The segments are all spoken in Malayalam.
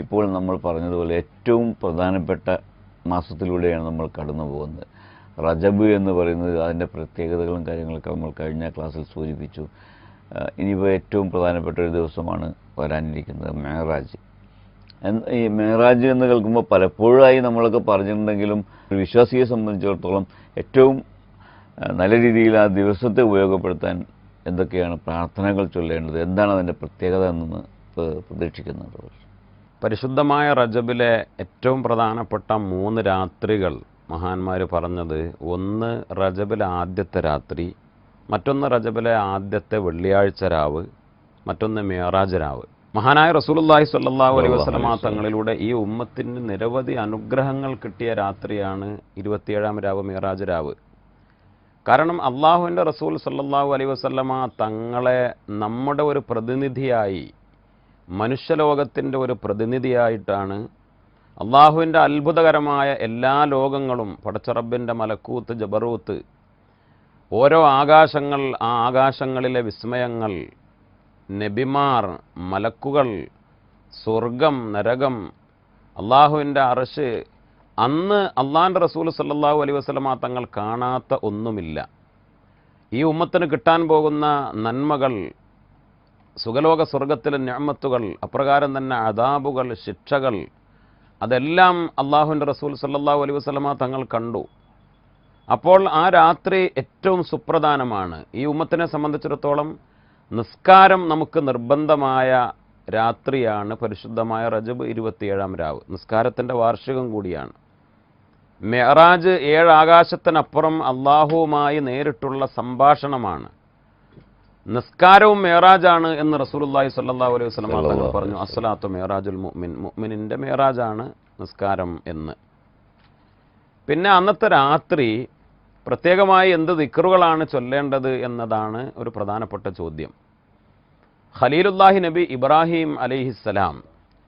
ഇപ്പോൾ നമ്മൾ പറഞ്ഞതുപോലെ ഏറ്റവും പ്രധാനപ്പെട്ട മാസത്തിലൂടെയാണ് നമ്മൾ കടന്നു പോകുന്നത്. റജബ് എന്ന് പറയുന്നത് അതിൻ്റെ പ്രത്യേകതകളും കാര്യങ്ങളൊക്കെ നമ്മൾ കഴിഞ്ഞ ക്ലാസ്സിൽ സൂചിപ്പിച്ചു. ഇനിയിപ്പോൾ ഏറ്റവും പ്രധാനപ്പെട്ട ഒരു ദിവസമാണ് വരാനിരിക്കുന്നത് മെഹറാജ്. ഈ മെഹറാജ് എന്ന് കേൾക്കുമ്പോൾ പലപ്പോഴായി നമ്മളൊക്കെ പറഞ്ഞിട്ടുണ്ടെങ്കിലും ഒരു വിശ്വാസിയെ സംബന്ധിച്ചിടത്തോളം ഏറ്റവും നല്ല രീതിയിൽ ആ ദിവസത്തെ ഉപയോഗപ്പെടുത്താൻ എന്തൊക്കെയാണ് പ്രാർത്ഥനകൾ ചൊല്ലേണ്ടത്, എന്താണ് അതിൻ്റെ പ്രത്യേകത എന്ന് പ്രതീക്ഷിക്കുന്നത്? പരിശുദ്ധമായ റജബിലെ ഏറ്റവും പ്രധാനപ്പെട്ട 3 രാത്രികൾ മഹാന്മാർ പറഞ്ഞത്, ഒന്ന് റജബിലെ ആദ്യത്തെ രാത്രി, മറ്റൊന്ന് റജബിലെ ആദ്യത്തെ വെള്ളിയാഴ്ച രാവ്, മറ്റൊന്ന് മെഹറാജ് രാവ്. മഹാനായ റസൂലുള്ളാഹി സ്വല്ലല്ലാഹു അലൈഹി വസല്ലമ തങ്ങളിലൂടെ ഈ ഉമ്മത്തിന് നിരവധി അനുഗ്രഹങ്ങൾ കിട്ടിയ രാത്രിയാണ് 27-ാം രാവ്, മെഹറാജ് രാവ്. കാരണം അള്ളാഹുവിൻ്റെ റസൂൽ സ്വല്ലല്ലാഹു അലൈഹി വസല്ലമ തങ്ങളെ നമ്മുടെ ഒരു പ്രതിനിധിയായി, മനുഷ്യലോകത്തിൻ്റെ ഒരു പ്രതിനിധിയായിട്ടാണ് അള്ളാഹുവിൻ്റെ അത്ഭുതകരമായ എല്ലാ ലോകങ്ങളും, പടച്ചറബിൻ്റെ മലക്കൂത്ത്, ജബറൂത്ത്, ഓരോ ആകാശങ്ങൾ, ആ ആകാശങ്ങളിലെ വിസ്മയങ്ങൾ, നബിമാർ, മലക്കുകൾ, സ്വർഗം, നരകം, അള്ളാഹുവിൻ്റെ അർശ്, അന്ന് അള്ളാഹിൻ്റെ റസൂൽ സല്ലല്ലാഹു അലൈഹി വസല്ലമ തങ്ങൾ കാണാത്ത ഒന്നുമില്ല. ഈ ഉമ്മത്തിന് കിട്ടാൻ പോകുന്ന നന്മകൾ, സുഖലോക സ്വർഗത്തിലെ നിഅമത്തുകൾ, അപ്രകാരം തന്നെ അദാബുകൾ, ശിക്ഷകൾ, അതെല്ലാം അള്ളാഹുവിൻ്റെ റസൂൽ സല്ലല്ലാഹു അലൈഹി വസല്ലമ തങ്ങൾ കണ്ടു. അപ്പോൾ ആ രാത്രി ഏറ്റവും സുപ്രധാനമാണ്. ഈ ഉമ്മത്തിനെ സംബന്ധിച്ചിടത്തോളം നിസ്കാരം നമുക്ക് നിർബന്ധമായ രാത്രിയാണ് പരിശുദ്ധമായ റജബ് 27-ാം രാവ്. നിസ്കാരത്തിൻ്റെ വാർഷികം കൂടിയാണ്. മെഹറാജ് 7 ആകാശത്തിനപ്പുറം അള്ളാഹുവുമായി നേരിട്ടുള്ള സംഭാഷണമാണ്. നിസ്കാരവും മെഹറാജാണ് എന്ന് റസൂലുള്ളാഹി സ്വല്ലല്ലാഹു അലൈഹി വസല്ലം തങ്ങൾ പറഞ്ഞു. അസ്സലാത്തു മെഹറാജുൽ മുഅ്മിൻ, മുഅ്മിനിൻ്റെ മെഹറാജാണ് നിസ്കാരം എന്ന്. പിന്നെ അന്നത്തെ രാത്രി പ്രത്യേകമായി എന്ത് ദിക്റുകളാണ് ചൊല്ലേണ്ടത് എന്നതാണ് ഒരു പ്രധാനപ്പെട്ട ചോദ്യം. ഖലീലുല്ലാഹി നബി ഇബ്രാഹിം അലൈഹിസ്സലാം,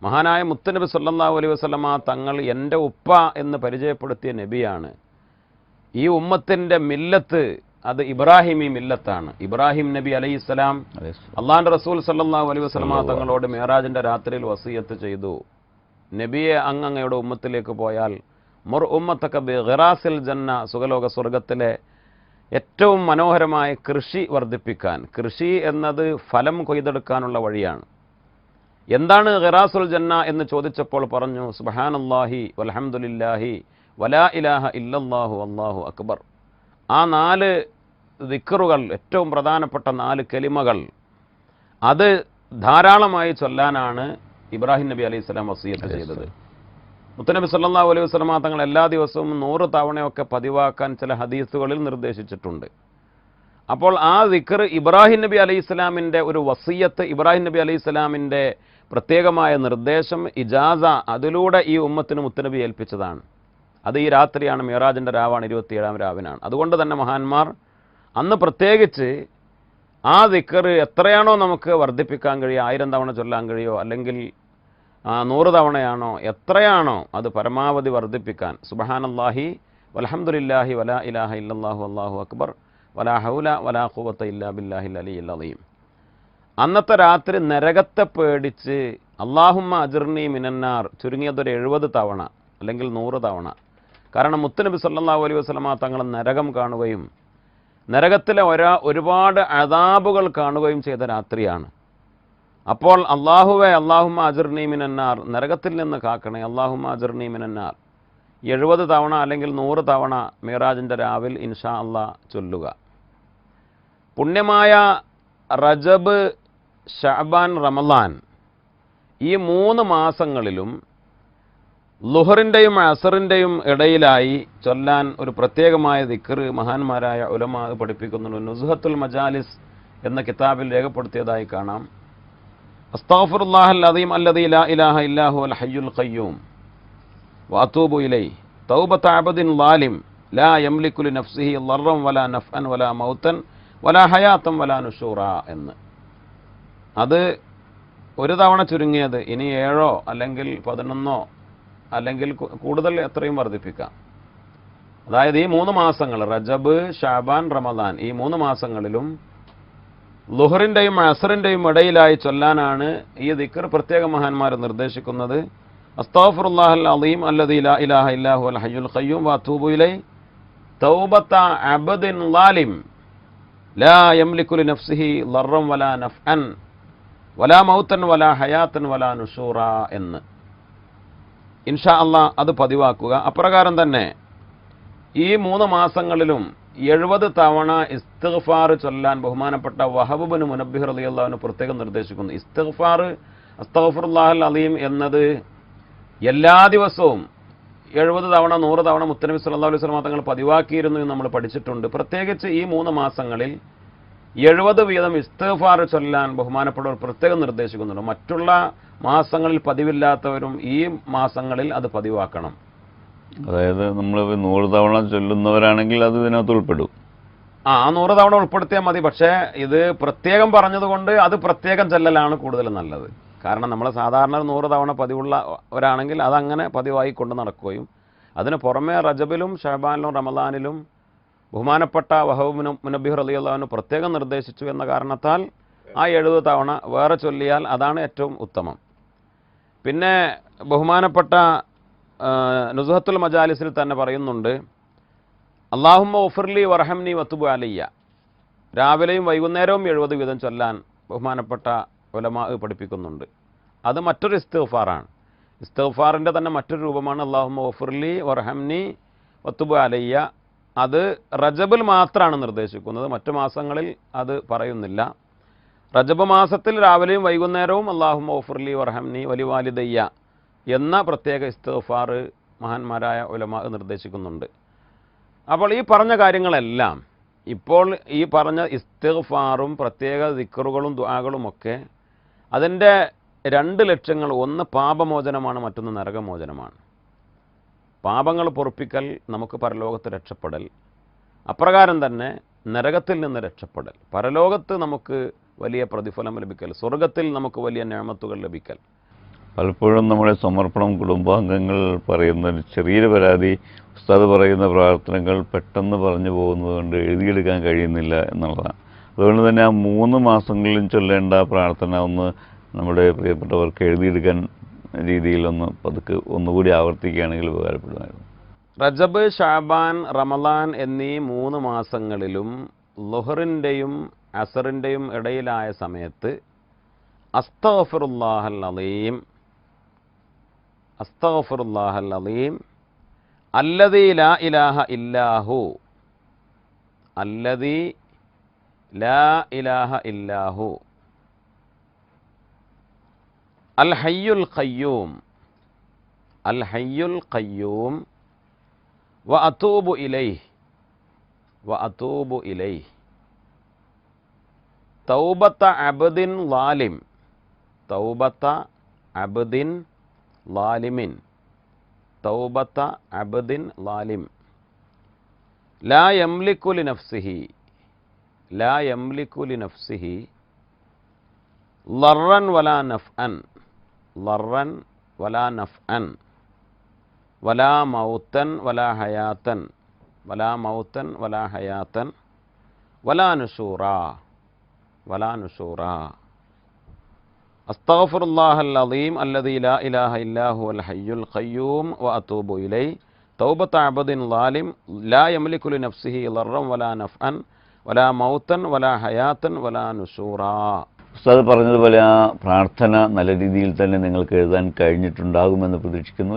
മഹാനായ മുത്തുനബി സല്ലല്ലാഹു അലൈഹി വസല്ലമ തങ്ങൾ എൻ്റെ ഉപ്പ എന്ന് പരിചയപ്പെടുത്തിയ നബിയാണ്. ഈ ഉമ്മത്തിൻ്റെ മില്ലത്ത് അത് ഇബ്രാഹിമി മില്ലത്താണ്. ഇബ്രാഹിം നബി അലൈഹിസ്സലാം അള്ളാഹിൻ്റെ റസൂൽ സല്ലല്ലാഹു അലൈഹി വസല്ലമ തങ്ങളോട് മെഹറാജിൻ്റെ രാത്രിയിൽ വസിയത്ത് ചെയ്തു, നബിയെ അങ്ങയുടെ ഉമ്മത്തിലേക്ക് പോയാൽ മുർ ഉമ്മത്തക ബി ഖിറാസിൽ ജന്ന, സുഖലോക സ്വർഗത്തിലെ ഏറ്റവും മനോഹരമായ കൃഷി വർദ്ധിപ്പിക്കാൻ. കൃഷി എന്നത് ഫലം കൊയ്തെടുക്കാനുള്ള വഴിയാണ്. എന്താണ് ഖിറാസുൽ ജന്ന എന്ന് ചോദിച്ചപ്പോൾ പറഞ്ഞു, സുബ്ഹാനല്ലാഹി വൽഹംദുലില്ലാഹി വലാ ഇലാഹ ഇല്ലല്ലാഹു വല്ലാഹു അക്ബർ. ആ 4 ദിക്റുകൾ, ഏറ്റവും പ്രധാനപ്പെട്ട 4 കലിമകൾ, അത് ധാരാളമായി ചൊല്ലാനാണ് ഇബ്രാഹിം നബി അലൈഹി സ്വലാം വസിയത്ത് ചെയ്തത്. മുത്തനബി സല്ലല്ലാഹു അലൈഹി വസല്ലമ തങ്ങൾ എല്ലാ ദിവസവും 100 തവണയൊക്കെ പതിവാക്കാൻ ചില ഹദീസുകളിൽ നിർദ്ദേശിച്ചിട്ടുണ്ട്. അപ്പോൾ ആ ദിക്ർ ഇബ്രാഹിം നബി അലൈഹി സ്വലാമിൻ്റെ ഒരു വസിയത്ത്, ഇബ്രാഹിം നബി അലൈഹി സ്വലാമിൻ്റെ പ്രത്യേകമായ നിർദ്ദേശം, ഇജാസ, അതിലൂടെ ഈ ഉമ്മത്തിന് മുത്തനബി ഏൽപ്പിച്ചതാണ്. അത് ഈ രാത്രിയാണ്, മെഹറാജിൻ്റെ രാവാണ്, 27-ാം രാവിനാണ്. അതുകൊണ്ട് തന്നെ മഹാന്മാർ അന്ന് പ്രത്യേകിച്ച് ആ ദിക്ർ എത്രയാണോ നമുക്ക് വർദ്ധിപ്പിക്കാൻ കഴിയുക, 1000 തവണ ചൊല്ലാൻ കഴിയോ, അല്ലെങ്കിൽ 100 തവണയാണോ, എത്രയാണോ അത് പരമാവധി വർദ്ധിപ്പിക്കാൻ. സുബ്ഹാനല്ലാഹി വൽഹംദുലില്ലാഹി വലാ ഇലാഹ ഇല്ലല്ലാഹു വല്ലാഹു അക്ബർ വലാ ഹൗല വലാ ഖുവത ഇല്ലാ ബില്ലാഹിൽ അലിയിൽ അളീം. അന്നത്തെ രാത്രി നരകത്തെ പേടിച്ച് അല്ലാഹുമ്മ അജിർനി മിനന്നാർ ചുരുങ്ങിയതൊരു 70 തവണ അല്ലെങ്കിൽ 100 തവണ. കാരണം മുത്തുനബി സല്ലല്ലാഹു അലൈഹി വസല്ലമ തങ്ങൾ നരകം കാണുകയും നരകത്തിലെ ഒരുപാട് അദാബുകൾ കാണുകയും ചെയ്ത രാത്രിയാണ്. അപ്പോൾ അല്ലാഹുവേ അല്ലാഹുമ്മ അജിർനി മിനന്നാർ, നരകത്തിൽ നിന്ന് കാക്കണേ, അല്ലാഹുമ്മ അജിർനി മിനന്നാർ 70 തവണ അല്ലെങ്കിൽ 100 തവണ മിറാജിൻ്റെ രാവിൽ ഇൻഷാ അല്ലാഹ് ചൊല്ലുക. പുണ്യമായ റജബ്, ശഅബാൻ, റമളാൻ ഈ 3 മാസങ്ങളിലും ളുഹറിൻ്റെയും അസറിൻ്റെയും ഇടയിലായി ചൊല്ലാൻ ഒരു പ്രത്യേകമായ ദിക്ർ മഹാന്മാരായ ഉലമാ പഠിപ്പിക്കുന്നുണ്ട്. നുസ്ഹത്തുൽ മജാലിസ് എന്ന കിതാബിൽ രേഖപ്പെടുത്തിയതായി കാണാം. അസ്തഗ്ഫിറുല്ലാഹൽ അദീം അല്ലദീ ലാ ഇലാഹ ഇല്ലാ ഹുവൽ ഹയ്യുൽ ഖയ്യൂം വഅതൂബു ഇലൈഹി തൗബത അബ്ദിൻ ളാലിം ലാ യംലികു ലിനഫ്സിഹി ളർറൻ വലാ നഫ്അൻ വലാ മൗതൻ വലാ ഹയാതൻ വലാ നുശൂറ എന്ന്. അത് ഒരു തവണ ചുരുങ്ങിയത്, ഇനി 7 അല്ലെങ്കിൽ 11 അല്ലെങ്കിൽ കൂടുതൽ എത്രയും വർദ്ധിപ്പിക്കാം. അതായത് ഈ 3 മാസങ്ങൾ, റജബ്, ശഅബാൻ, റമളാൻ, ഈ 3 മാസങ്ങളിലും ളുഹറിൻ്റെയും അസറിൻ്റെയും ഇടയിലായി ചൊല്ലാനാണ് ഈ ദിക്ർ പ്രത്യേക മഹാന്മാർ നിർദ്ദേശിക്കുന്നത്. അസ്തഗ്ഫിറുല്ലാഹൽ അളീം അല്ലദീ ലാ ഇലാഹ ഇല്ലാ ഹുവൽ ഹയ്യുൽ ഖയ്യൂം വഅതൂബു ഇലൈഹി തൗബത അബ്ദിൻ ളാലിം ലാ യംലികു ലിനഫ്സിഹി ളർറൻ വലാ നഫ്അൻ വലാ മൗതൻ വലാ ഹയാതൻ വലാ നുശൂറ എന്ന് ഇൻഷാ അല്ലാഹ് അത് പതിവാക്കുക. അപ്രകാരം തന്നെ ഈ 3 മാസങ്ങളിലും 70 തവണ ഇസ്തിഗ്ഫാർ ചൊല്ലാൻ ബഹുമാനപ്പെട്ട വഹബ് ബിൻ മുനബ്ബിഹ് റളിയല്ലാഹു അൻഹു പ്രത്യേകം നിർദ്ദേശിക്കുന്നു. ഇസ്തിഗ്ഫാർ അസ്തഗ്ഫിറുല്ലാഹൽ അലീം എന്നത് എല്ലാ ദിവസവും 70 തവണ 100 തവണ മുത്തനബി സല്ലല്ലാഹു അലൈഹി വസല്ലം തങ്ങൾ പതിവാക്കിയിരുന്നു എന്ന് നമ്മൾ പഠിച്ചിട്ടുണ്ട്. പ്രത്യേകിച്ച് ഈ 3 മാസങ്ങളിൽ 70 വീതം ഇസ്തിഗ്ഫാർ ചൊല്ലാൻ ബഹുമാനപ്പെട്ടവർ പ്രത്യേകം നിർദ്ദേശിക്കുന്നുണ്ട്. മറ്റുള്ള മാസങ്ങളിൽ പതിവില്ലാത്തവരും ഈ മാസങ്ങളിൽ അത് പതിവാക്കണം. അതായത് നമ്മൾ 100 തവണ ചൊല്ലുന്നവരാണെങ്കിൽ അത് ഇതിനകത്ത് ഉൾപ്പെടും. ആ 100 തവണ ഉൾപ്പെടുത്തിയാൽ മതി. പക്ഷേ ഇത് പ്രത്യേകം പറഞ്ഞതുകൊണ്ട് അത് പ്രത്യേകം ചെല്ലലാണ് കൂടുതൽ നല്ലത്. കാരണം നമ്മൾ സാധാരണ 100 തവണ പതിവുള്ളവരാണെങ്കിൽ അതങ്ങനെ പതിവായി കൊണ്ട് നടക്കുകയും അതിന് പുറമെ റജബിലും ഷഅബാനിലും റമദാനിലും ബഹുമാനപ്പെട്ട വഹബ് ബിൻ മുനബ്ബിഹ് റളിയല്ലാഹു അൻഹു പ്രത്യേകം നിർദ്ദേശിച്ചു എന്ന കാരണത്താൽ ആ 70 തവണ വേറെ ചൊല്ലിയാൽ അതാണ് ഏറ്റവും ഉത്തമം. പിന്നെ ബഹുമാനപ്പെട്ട നുസ്ഹത്തുൽ മജാലിസിൽ തന്നെ പറയുന്നുണ്ട്, അല്ലാഹുമ്മ ഉഫ്ർലി വർഹംനി വതുബ് അലയ്യ. രാവിലെയും വൈകുന്നേരവും 70 വീതം ചൊല്ലാൻ ബഹുമാനപ്പെട്ട ഉലമാ പഠിപ്പിക്കുന്നുണ്ട്. അത് മറ്റൊരു ഇസ്തിഗ്ഫാറാണ്. ഇസ്തിഗ്ഫാറിൻ്റെ തന്നെ മറ്റൊരു രൂപമാണ് അല്ലാഹുമ്മ ഉഫ്ർലി വർഹംനി വതുബ് അലയ്യ. അത് റജബിൽ മാത്രമാണ് നിർദ്ദേശിക്കുന്നത്, മറ്റു മാസങ്ങളിൽ അത് പറയുന്നില്ല. റജബ് മാസത്തിൽ രാവിലെയും വൈകുന്നേരവും അല്ലാഹുമ്മ ഉഫ്ർലി വർഹംനി വലിവാലിദയ്യ എന്ന പ്രത്യേക ഇസ്തിഗ്ഫാർ മഹാന്മാരായ ഉലമാ നിർദ്ദേശിക്കുന്നുണ്ട്. അപ്പോൾ ഈ പറഞ്ഞ കാര്യങ്ങളെല്ലാം ഇപ്പോൾ ഈ പറഞ്ഞ ഇസ്തിഗ്ഫാറും പ്രത്യേക ദിക്റുകളും ദുആകളുമൊക്കെ അതിൻ്റെ 2 ലക്ഷ്യങ്ങൾ, ഒന്ന് പാപമോചനമാണ്, മറ്റൊന്ന് നരകമോചനമാണ്. പാപങ്ങൾ പൊറുപ്പിക്കൽ, നമുക്ക് പരലോകത്ത് രക്ഷപ്പെടൽ. അപ്രകാരം തന്നെ നരകത്തിൽ നിന്ന് രക്ഷപ്പെടൽ, പരലോകത്ത് നമുക്ക് വലിയ പ്രതിഫലം ലഭിക്കൽ, സ്വർഗത്തിൽ നമുക്ക് വലിയ നിഅമത്തുകൾ ലഭിക്കൽ. പലപ്പോഴും നമ്മുടെ സമർപ്പണം കുടുംബാംഗങ്ങൾ പറയുന്ന ഒരു ചെറിയൊരു പരാതി, ഉസ്താദ് പറയുന്ന പ്രാർത്ഥനകൾ പെട്ടെന്ന് പറഞ്ഞു പോകുന്നത് കൊണ്ട് എഴുതിയെടുക്കാൻ കഴിയുന്നില്ല എന്നുള്ളതാണ്. അതുകൊണ്ട് തന്നെ ആ 3 മാസങ്ങളിലും ചൊല്ലേണ്ട പ്രാർത്ഥന ഒന്ന് നമ്മുടെ പ്രിയപ്പെട്ടവർക്ക് എഴുതിയെടുക്കാൻ രീതിയിലൊന്ന് പതുക്കെ ഒന്നുകൂടി ആവർത്തിക്കുകയാണെങ്കിൽ ഉപകാരപ്പെടുമായിരുന്നു. റജബ്, ഷഅബാൻ, റമദാൻ എന്നീ 3 മാസങ്ങളിലും ളുഹറിൻ്റെയും അസറിൻ്റെയും ഇടയിലായ സമയത്ത് അസ്തഗ്ഫിറുല്ലാഹൽ അലീം, അസ്തഗ്ഫിറുല്ലാഹൽ അലീം അല്ലദീ ലാ ഇലാഹ ഇല്ലാഹു, അല്ലദീ ലാ ഇലാഹ ഇല്ലാഹു അൽ ഹയ്യുൽ ഖയ്യൂം, അൽ ഹയ്യുൽ ഖയ്യൂം വഅതൂബു ഇലൈഹി, വഅതൂബു ഇലൈഹി തൗബത അബ്ദിൻ ളാലിം, തൗബത അബ്ദിൻ ളാലിമിൻ, തൗബത അബ്ദിൻ ളാലിം ലാ യംലികു ലിനഫ്സിഹി, ലാ യംലികു ലിനഫ്സിഹി ളർറൻ വലാ നഫ്അൻ, ളർറൻ വലാ നഫ്അൻ വലാ മൗതൻ വലാ ഹയാതൻ, വലാ മൗതൻ വലാ ഹയാതൻ വലാ നുശൂറ, വലാ നുശൂറ. അസ്തഗ്ഫിറുല്ലാഹൽ അലീം അല്ലദീ ലാ ഇലാഹ ഇല്ലാ ഹുവൽ ഹയ്യുൽ ഖയ്യൂം വഅതൂബു ഇലൈഹി തൗബത അബ്ദിൻ ളാലിം ലാ യംലികു ലിനഫ്സിഹി ളർറൻ വലാ നഫ്അൻ വലാ മൗതൻ വലാ ഹയാതൻ വലാ നുശൂറ. ഉസ്താദ് പറഞ്ഞതുപോലെ ആ പ്രാർത്ഥന നല്ല രീതിയിൽ തന്നെ നിങ്ങൾക്ക് എഴുതാൻ കഴിഞ്ഞിട്ടുണ്ടാകുമെന്ന് പ്രതീക്ഷിക്കുന്നു.